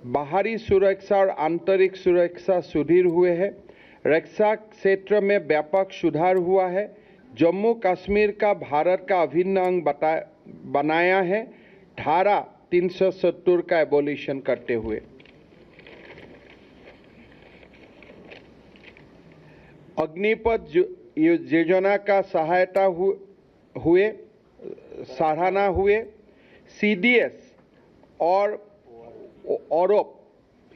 बाहरी सुरक्षा और आंतरिक सुरक्षा सुदृढ़ हुए हैं। रक्षा क्षेत्र में व्यापक सुधार हुआ है। जम्मू कश्मीर का भारत का अभिन्न अंग बनाया है, धारा 370 का एबोलिशन करते हुए। अग्निपथ योजना का सराहना हुए। CDS और औरप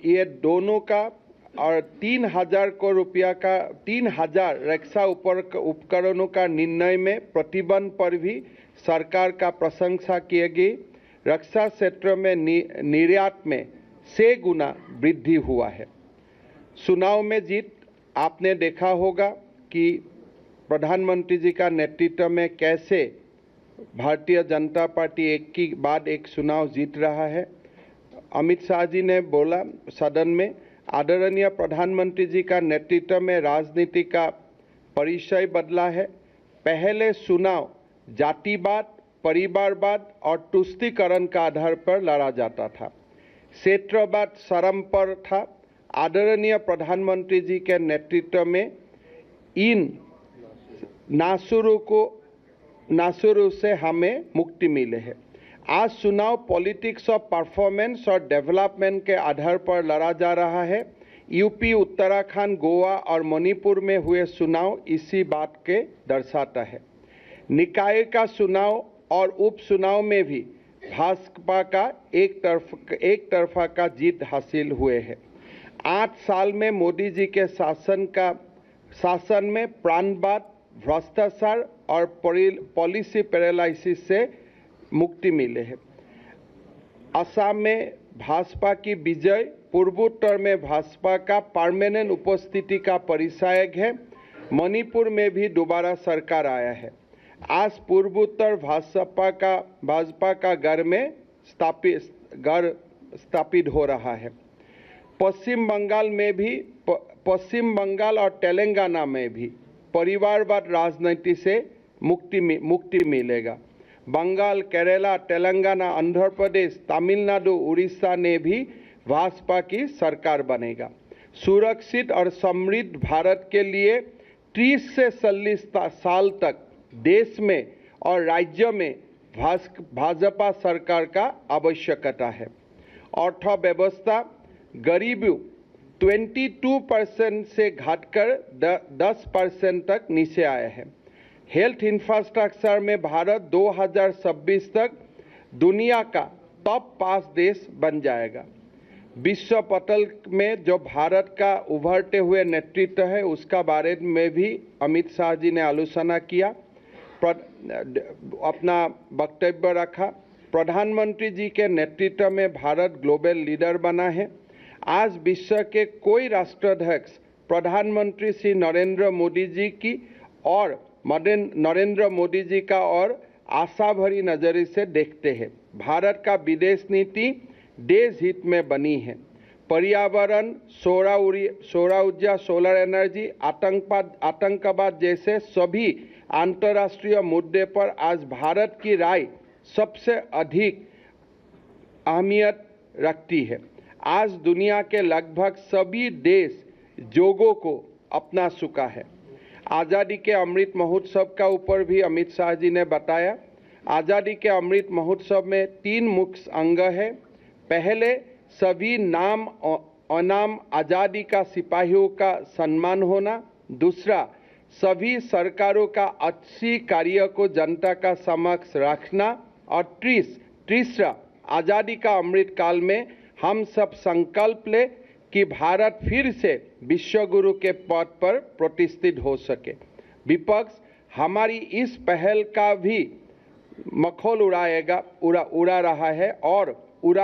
ये दोनों का और 3,000 करोड़ रुपया का 3,000 रक्षा उपकरणों का निर्णय में प्रतिबंध पर भी सरकार का प्रशंसा की गई। रक्षा क्षेत्र में निर्यात में 6 गुना वृद्धि हुआ है। चुनाव में जीत आपने देखा होगा कि प्रधानमंत्री जी का नेतृत्व में कैसे भारतीय जनता पार्टी एक के बाद एक चुनाव जीत रहा है। अमित शाह जी ने बोला सदन में, आदरणीय प्रधानमंत्री जी का नेतृत्व में राजनीति का परिचय बदला है। पहले चुनाव जातिवाद, परिवारवाद और तुष्टीकरण का आधार पर लड़ा जाता था। क्षेत्रवाद शर्म पर था। आदरणीय प्रधानमंत्री जी के नेतृत्व में इन नासुरों से हमें मुक्ति मिले है। आज चुनाव पॉलिटिक्स ऑफ परफॉर्मेंस और डेवलपमेंट के आधार पर लड़ा जा रहा है। यूपी, उत्तराखंड, गोवा और मणिपुर में हुए चुनाव इसी बात के दर्शाता है। निकाय का चुनाव और उपचुनाव में भी भाजपा का एक तरफा का जीत हासिल हुए है। 8 साल में मोदी जी के शासन में प्राणवाद, भ्रष्टाचार और पॉलिसी पैरालिसिस से मुक्ति मिले है। असम में भाजपा की विजय पूर्वोत्तर में भाजपा का परमानेंट उपस्थिति का परिचायक है। मणिपुर में भी दोबारा सरकार आया है। आज पूर्वोत्तर भाजपा का घर स्थापित हो रहा है। पश्चिम बंगाल और तेलंगाना में भी परिवारवाद राजनीति से मुक्ति मिलेगा। बंगाल, केरला, तेलंगाना, आंध्र प्रदेश, तमिलनाडु, उड़ीसा ने भी भाजपा की सरकार बनेगा। सुरक्षित और समृद्ध भारत के लिए 30 से 40 साल तक देश में और राज्य में भाजपा सरकार का आवश्यकता है। अर्थव्यवस्था गरीबी 22% से घटकर 10% तक नीचे आया है। हेल्थ इंफ्रास्ट्रक्चर में भारत 2026 तक दुनिया का टॉप 5 देश बन जाएगा। विश्व पटल में जो भारत का उभरते हुए नेतृत्व है उसका बारे में भी अमित शाह जी ने आलोचना किया, अपना वक्तव्य रखा। प्रधानमंत्री जी के नेतृत्व में भारत ग्लोबल लीडर बना है। आज विश्व के कोई राष्ट्राध्यक्ष प्रधानमंत्री श्री नरेंद्र मोदी जी की और नरेंद्र मोदी जी का और आशा भरी नजर से देखते हैं। भारत का विदेश नीति देश हित में बनी है। पर्यावरण, सौर ऊर्जा, सोलर एनर्जी, आतंकवाद जैसे सभी अंतर्राष्ट्रीय मुद्दे पर आज भारत की राय सबसे अधिक अहमियत रखती है। आज दुनिया के लगभग सभी देश जोगों को अपना चुका है। आज़ादी के अमृत महोत्सव का ऊपर भी अमित शाह जी ने बताया। आज़ादी के अमृत महोत्सव में 3 मुख्य अंग है। पहले सभी नाम अनाम आज़ादी का सिपाहियों का सम्मान होना। दूसरा, सभी सरकारों का अच्छी कार्य को जनता का समक्ष रखना। और तीसरा, आज़ादी का अमृत काल में हम सब संकल्प ले कि भारत फिर से विश्व गुरु के पद पर प्रतिष्ठित हो सके। विपक्ष हमारी इस पहल का भी मखौल उड़ा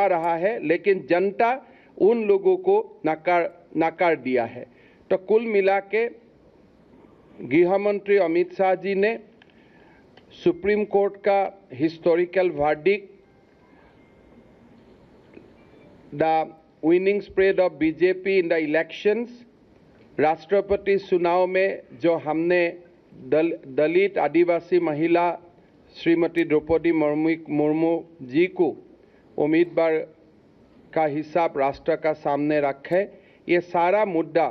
रहा है, लेकिन जनता उन लोगों को नकार दिया है। तो कुल मिला के गृह मंत्री अमित शाह जी ने सुप्रीम कोर्ट का historical verdict, the winning spread of BJP in the elections, राष्ट्रपति चुनाव में जो हमने दलित आदिवासी महिला श्रीमती द्रौपदी मुर्मू जी को उम्मीदवार का हिसाब राष्ट्र का सामने रखे। ये सारा मुद्दा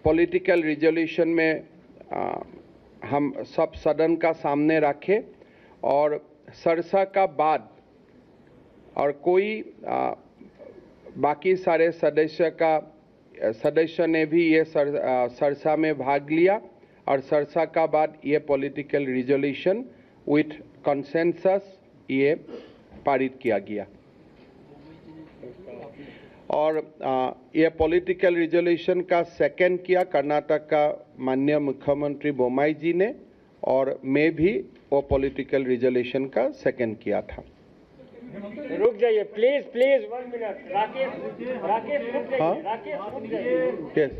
पॉलिटिकल रिजोल्यूशन में हम सब सदन का सामने रखे और चर्चा का बाद और कोई बाकी सारे सदस्य ने भी ये चर्चा में भाग लिया और चर्चा का बाद ये पॉलिटिकल रिजोल्यूशन विथ कंसेंसस ये पारित किया गया और ये पॉलिटिकल रिजोल्यूशन का सेकंड किया कर्नाटक का माननीय मुख्यमंत्री बोम्मई जी ने और मैं भी वो पॉलिटिकल रिजोल्यूशन का सेकंड किया था। रुक जाइए प्लीज प्लीज 1 मिनट। राकेश रुक जाइए। हाँ? राकेश रुक जाइए। यस,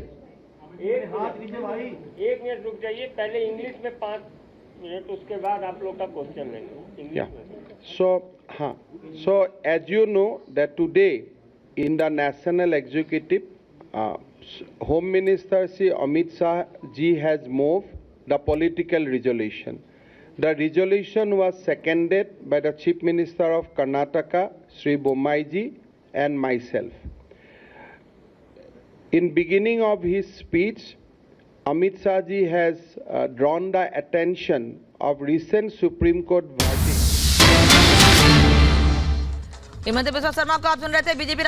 एक मिनट रुक जाइए। पहले इंग्लिश में 5 मिनट, उसके बाद आप लोग का क्वेश्चन लेंगे इंग्लिश में। So as you know that today in the National Executive, Home Minister Shri Amit Shah ji has moved the political resolution. The resolution was seconded by the Chief Minister of Karnataka, Shri Bommai ji, and myself. In beginning of his speech, Amit Shah ji has drawn the attention of recent Supreme Court verdict. Himanta Biswa Sharma को आप सुन रहे थे। BJP